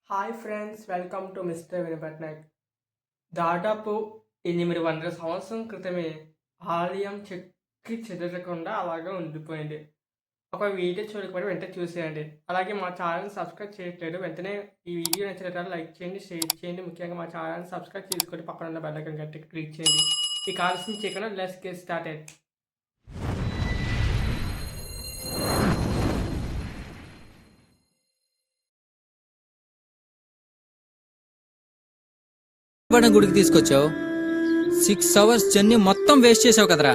Hi friends, welcome to mister Vinapatnaik. దాదాపు 800 సంవత్సరం క్రితమే ఆలయం చెక్కి చెదరకుండా అలాగే ఉండిపోయింది. ఒక వీడియో చూడకపోతే వెంటనే చూసేయండి. అలాగే మా ఛానల్ని సబ్స్క్రైబ్ చేయట్లేదు, వెంటనే ఈ వీడియో నచ్చినట్లయితే లైక్ చేయండి, షేర్ చేయండి. ముఖ్యంగా మా ఛానల్ని సబ్స్క్రైబ్ చేసుకొని పక్కన ఉన్న బెల్ ఐకాన్ గట్టిగా క్లిక్ చేయండి. ఈ కాల్సిన చేయకుండా లెట్స్ గెట్ స్టార్టెడ్. గుడికి తీసుకొచ్చావు. 6 hours జర్నీ మొత్తం వేస్ట్ చేసావు కదరా.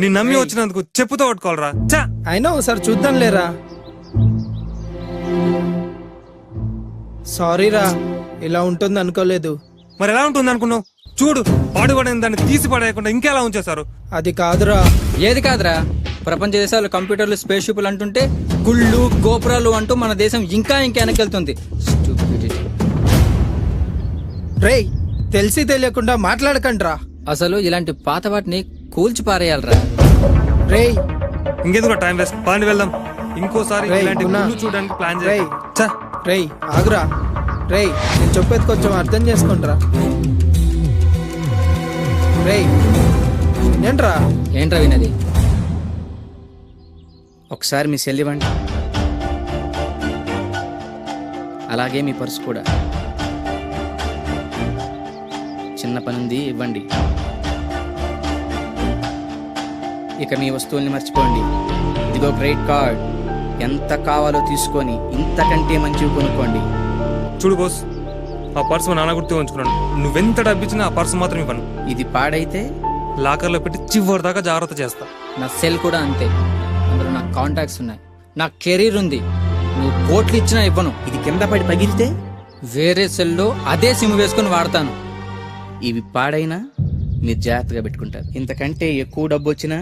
నీ నమ్మి వచ్చినందుకు చెప్పుతో పట్టుకోవాలరా. అయినా ఒకసారి చూద్దాం లేరా. సారీరా, ఇలా ఉంటుంది అనుకోలేదు. మరి ఎలా ఉంటుంది అనుకున్నావు? చూడు, పాడుపడిన దాన్ని తీసి పడేయకుండా ఇంకెలా ఉంచేశారు. అది కాదురా. ఏది కాదురా? ప్రపంచ దేశాలు కంప్యూటర్లు, స్పేస్ షిప్లు అంటుంటే గుళ్ళు గోపురాలు అంటూ మన దేశం ఇంకా వెనకెళ్తుంది. రేయ్, తెలిసి తెలియకుండా మాట్లాడకండ్రా. అసలు ఇలాంటి పాత వాటిని కూల్చి పారేయాలరా. రేయ్, ఇంకెందుకు టైం వేస్ట్, పాండి వెళ్దాం. ఇంకోసారి రేయ్, ఇలాంటి గున్నా. గుళ్ళు చూడడానికి ప్లాన్ రేయ్, చేయి. రేయ్ ఆగురా. రేయ్, నేను చెప్పేది కొంచెం అర్థం చేసుకుంట్రా. రేయ్ ఏంట్రా? ఏంట్రా వినది? ఒకసారి మీ సెల్ ఇవ్వండి, అలాగే మీ పర్సు కూడా. చిన్న పనుంది, ఇవ్వండి. ఇక మీ వస్తువుల్ని మర్చిపోండి. ఇదిగో క్రెడిట్ కార్డ్, ఎంత కావాలో తీసుకొని ఇంతకంటే మంచివి కొనుక్కోండి. చూడు బోస్, ఆ పర్సు మా నాన్న గుర్తు ఉంచుకున్నాను. నువ్వెంత డబ్బిచ్చినా ఆ పర్సు మాత్రం ఇవ్వను. ఇది పాడైతే లాకర్లో పెట్టి చివరి దాకా జాగ్రత్త చేస్తా. నా సెల్ కూడా అంతే. అందులో నా కాంటాక్ట్స్ ఉన్నాయి, నా కెరీర్ ఉంది. నువ్వు కోట్లు ఇచ్చినా ఇవ్వను. ఇది కింద పడి పగిలితే వేరే సెల్లో అదే సిమ్ వేసుకొని వాడతాను. ఇవి పాడైనా మీరు జాగ్రత్తగా పెట్టుకుంటారు. ఇంతకంటే ఎక్కువ డబ్బు వచ్చినా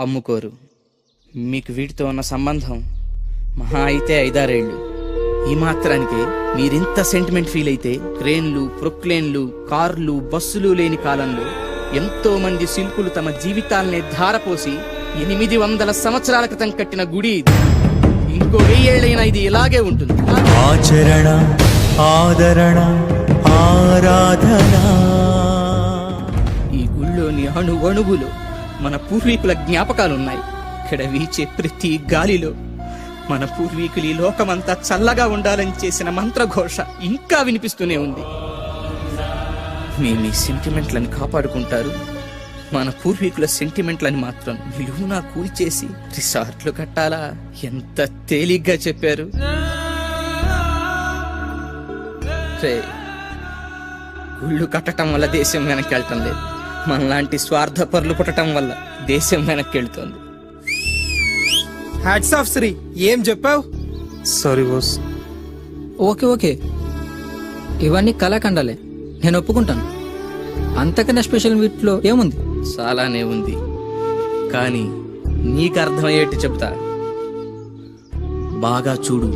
అమ్ముకోరు. మీకు వీటితో ఉన్న సంబంధం మహా అయితే 5-6 ఏళ్ళు. ఈ మాత్రానికి మీరింత సెంటిమెంట్ ఫీల్ అయితే, క్రేన్లు, ప్రొక్లేన్లు, కార్లు, బస్సులు లేని కాలంలో ఎంతో మంది శిల్పులు తమ జీవితాల్ని ధారపోసి 800 సంవత్సరాల క్రితం కట్టిన గుడి ఇది. ఇంకో 1000 ఏళ్ళైనా ఇది ఇలాగే ఉంటుంది. ఆచరణ, ఆదరణ, ఆరాధన. ఈ గుళ్ళోని అణువణువులో మన పూర్వీకుల జ్ఞాపకాలున్నాయి. ఇక్కడ వీచే ప్రతి గాలిలో మన పూర్వీకులు ఈ లోకమంతా చల్లగా ఉండాలని చేసిన మంత్రఘోష ఇంకా వినిపిస్తూనే ఉంది. మేము ఈ సెంటిమెంట్లను కాపాడుకుంటారు, మన పూర్వీకుల సెంటిమెంట్లని మాత్రం నిలువునా కూల్చేసి రిసార్ట్లు కట్టాలా? ఎంత తేలిగ్గా చెప్పారు. గుళ్ళు కట్టడం వల్ల దేశం వెనక్కి వెళ్ళటం లేదు, మనలాంటి స్వార్థపరులు పుట్టడం వల్ల దేశం వెనక్కి వెళ్తుంది. హ్యాట్స్ ఆఫ్ శ్రీ, ఏం చెప్పావు? సారీ బోస్. ఓకే, ఇవన్నీ కళాఖండాలే, నేను ఒప్పుకుంటాను. అంతకన్నా స్పెషల్ వీటిలో ఏముంది? చాలానే ఉంది, కానీ నీకు అర్థమయ్యేట్టు చెప్తా. బాగా చూడు.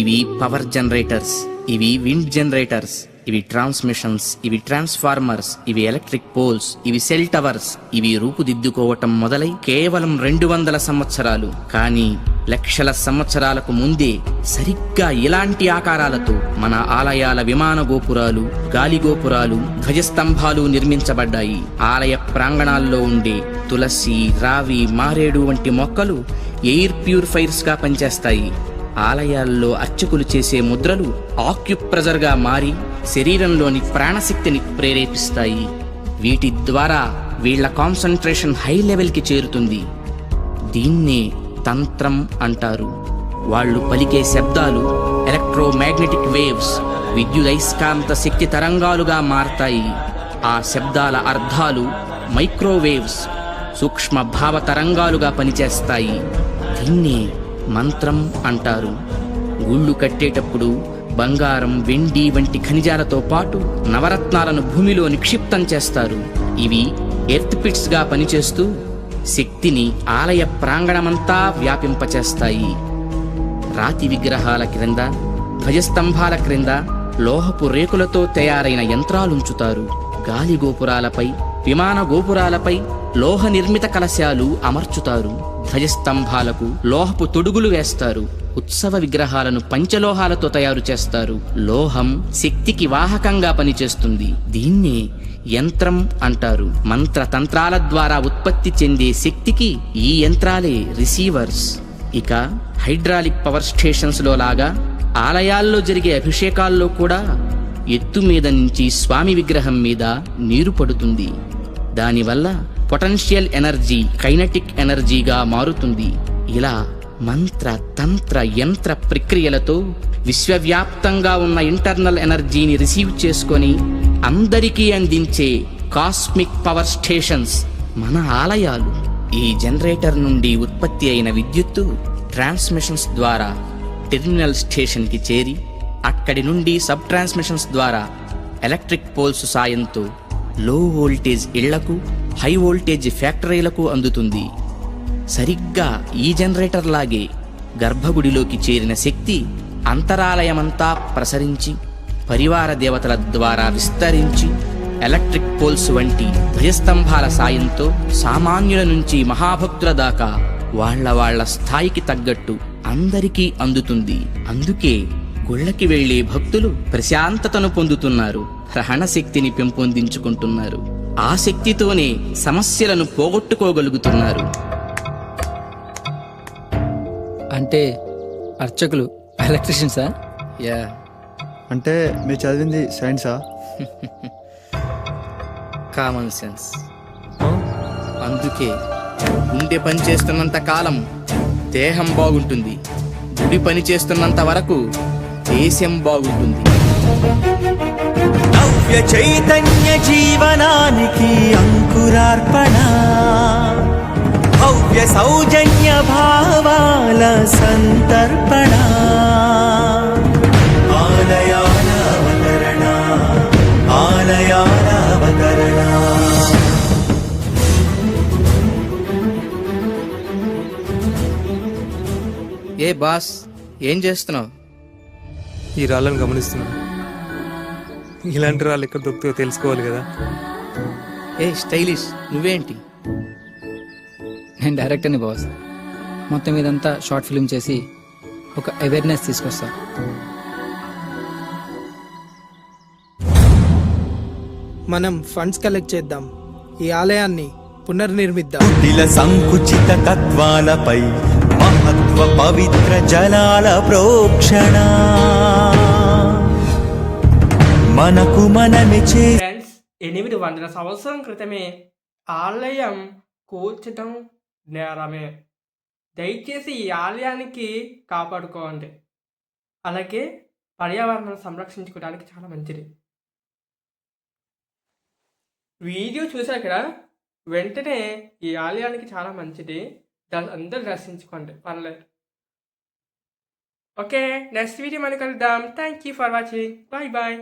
ఇవి పవర్ జనరేటర్స్, ఇవి విండ్ జనరేటర్స్, ఇవి ట్రాన్స్మిషన్స్, ఇవి ట్రాన్స్ఫార్మర్స్, ఇవి ఎలక్ట్రిక్ పోల్స్, ఇవి సెల్ టవర్స్. ఇవి రూపుదిద్దుకోవటం మొదలై కేవలం 200 సంవత్సరాలు, కానీ లక్షల సంవత్సరాలకు ముందే సరిగ్గా ఇలాంటి ఆకారాలతో మన ఆలయాల విమాన గోపురాలు, గాలి గోపురాలు, ధ్వజస్తంభాలు నిర్మించబడ్డాయి. ఆలయ ప్రాంగణాల్లో ఉండే తులసి, రావి, మారేడు వంటి మొక్కలు ఎయిర్ ప్యూరిఫైర్స్ గా పనిచేస్తాయి. ఆలయాల్లో అర్చకులు చేసే ముద్రలు ఆక్యుప్రెజర్ గా మారి శరీరంలోని ప్రాణశక్తిని ప్రేరేపిస్తాయి. వీటి ద్వారా వీళ్ల కాన్సంట్రేషన్ హై లెవెల్ కి చేరుతుంది. దీన్నే తంత్రం అంటారు. వాళ్ళు పలికే శబ్దాలు ఎలక్ట్రోమాగ్నెటిక్ వేవ్స్, విద్యుదయస్కాంత శక్తి తరంగాలుగా మారతాయి. ఆ శబ్దాల అర్థాలు మైక్రోవేవ్స్, సూక్ష్మ భావ తరంగాలుగా పనిచేస్తాయి. దీన్నే మంత్రం అంటారు. గుళ్ళు కట్టేటప్పుడు బంగారం, వెండి వంటి ఖనిజాలతో పాటు నవరత్నాలను భూమిలో నిక్షిప్తం చేస్తారు. ఇవి ఎర్త్ పిట్స్ గా పనిచేస్తూ శక్తిని ఆలయ ప్రాంగణమంతా వ్యాపింపచేస్తాయి. రాతి విగ్రహాల క్రింద, ధ్వజస్తంభాల క్రింద లోహపు రేకులతో తయారైన యంత్రాలుంచుతారు. గాలి గోపురాలపై, విమాన గోపురాలపై లోహ నిర్మిత కలశాలు అమర్చుతారు. ధ్వజస్తంభాలకు లోహపు తొడుగులు వేస్తారు. ఉత్సవ విగ్రహాలను పంచలోహాలతో తయారు చేస్తారు. లోహం శక్తికి వాహకంగా పనిచేస్తుంది. దీన్నే యంత్రం అంటారు. మంత్రతంత్రాల ద్వారా ఉత్పత్తి చెందే శక్తికి ఈ యంత్రాలే రిసీవర్స్. ఇక హైడ్రాలిక్ పవర్ స్టేషన్స్ లో లాగా ఆలయాల్లో జరిగే అభిషేకాల్లో కూడా ఎత్తు మీద నుంచి స్వామి విగ్రహం మీద నీరు పడుతుంది. దానివల్ల పొటెన్షియల్ ఎనర్జీ కైనటిక్ ఎనర్జీగా మారుతుంది. ఇలా మంత్ర తంత్ర యంత్ర ప్రక్రియలతో విశ్వవ్యాప్తంగా ఉన్న ఇంటర్నల్ ఎనర్జీని రిసీవ్ చేసుకొని అందరికీ అందించే కాస్మిక్ పవర్ స్టేషన్స్ మన ఆలయాలు. ఈ జనరేటర్ నుండి ఉత్పత్తి అయిన విద్యుత్తు ట్రాన్స్మిషన్స్ ద్వారా టెర్మినల్ స్టేషన్కి చేరి అక్కడి నుండి సబ్ ట్రాన్స్మిషన్స్ ద్వారా ఎలక్ట్రిక్ పోల్స్ సాయంతో లో వోల్టేజ్ ఇళ్లకు, హై వోల్టేజ్ ఫ్యాక్టరీలకు అందుతుంది. సరిగ్గా ఈ జనరేటర్ లాగే గర్భగుడిలోకి చేరిన శక్తి అంతరాలయమంతా ప్రసరించి పరివార దేవతల ద్వారా విస్తరించి ఎలక్ట్రిక్ పోల్స్ వంటి ధ్వజస్తంభాల సాయంతో సామాన్యుల నుంచి మహాభక్తుల దాకా వాళ్ళ స్థాయికి తగ్గట్టు అందరికీ అందుతుంది. అందుకే గుళ్ళకి వెళ్లే భక్తులు ప్రశాంతతను పొందుతున్నారు, గ్రహణ శక్తిని పెంపొందించుకుంటున్నారు. ఆ శక్తితోనే సమస్యలను పోగొట్టుకోగలుగుతున్నారు. అంటే అర్చకులు ఎలక్ట్రీషియన్సా? యా, అంటే మీరు చదివింది సైన్సా? Common sense. అందుకే గుండె పని చేస్తున్నంత కాలం దేహం బాగుంటుంది, గుడి పని చేస్తున్నంత వరకు దేశం బాగుంటుంది. నవ్య చైతన్య జీవనానికి అంకురార్పణ, భవ్య సౌజన్య భావాల సంతర్పణ, ఆలయాల అవతరణ, ఆలయాల అవతరణ. ఏ బాస్, ఏం చేస్తున్నావు? ఈ రాళ్ళను గమనిస్తున్నాను. ఇలాంటి రాళ్ళు ఎక్కడ దొరుకుతాయో తెలుసుకోవాలి కదా. ఏ స్టైలిష్, నువ్వేంటి? నేను డైరెక్టర్ని బాస్. మొత్తం ఇదంతా షార్ట్ ఫిల్మ్ చేసి ఒక అవేర్నెస్ తీసుకొస్తా. మనం ఫండ్స్ కలెక్ట్ చేద్దాం, ఈ ఆలయాన్ని పునర్నిర్మిద్దాం. కుటిల సంకుచిత తత్వాలపై మహత్వ పవిత్ర జలాల ప్రోక్షణ, మనకు మనమే చే. ఫ్రెండ్స్, 800 సంవత్సరం క్రితమే ఆలయం కూల్చడం నేరమే. దయచేసి ఈ ఆలయానికి కాపాడుకోండి. అలాగే పర్యావరణాన్ని సంరక్షించుకోవడానికి చాలా మంచిది. వీడియో చూసాక కదా, వెంటనే ఈ ఆలయానికి చాలా మంచిది, అందరూ దర్శించుకోండి, పర్లేదు. ఓకే, నెక్స్ట్ వీడియో మనం కలుద్దాం. Thank you for watching. Bye bye.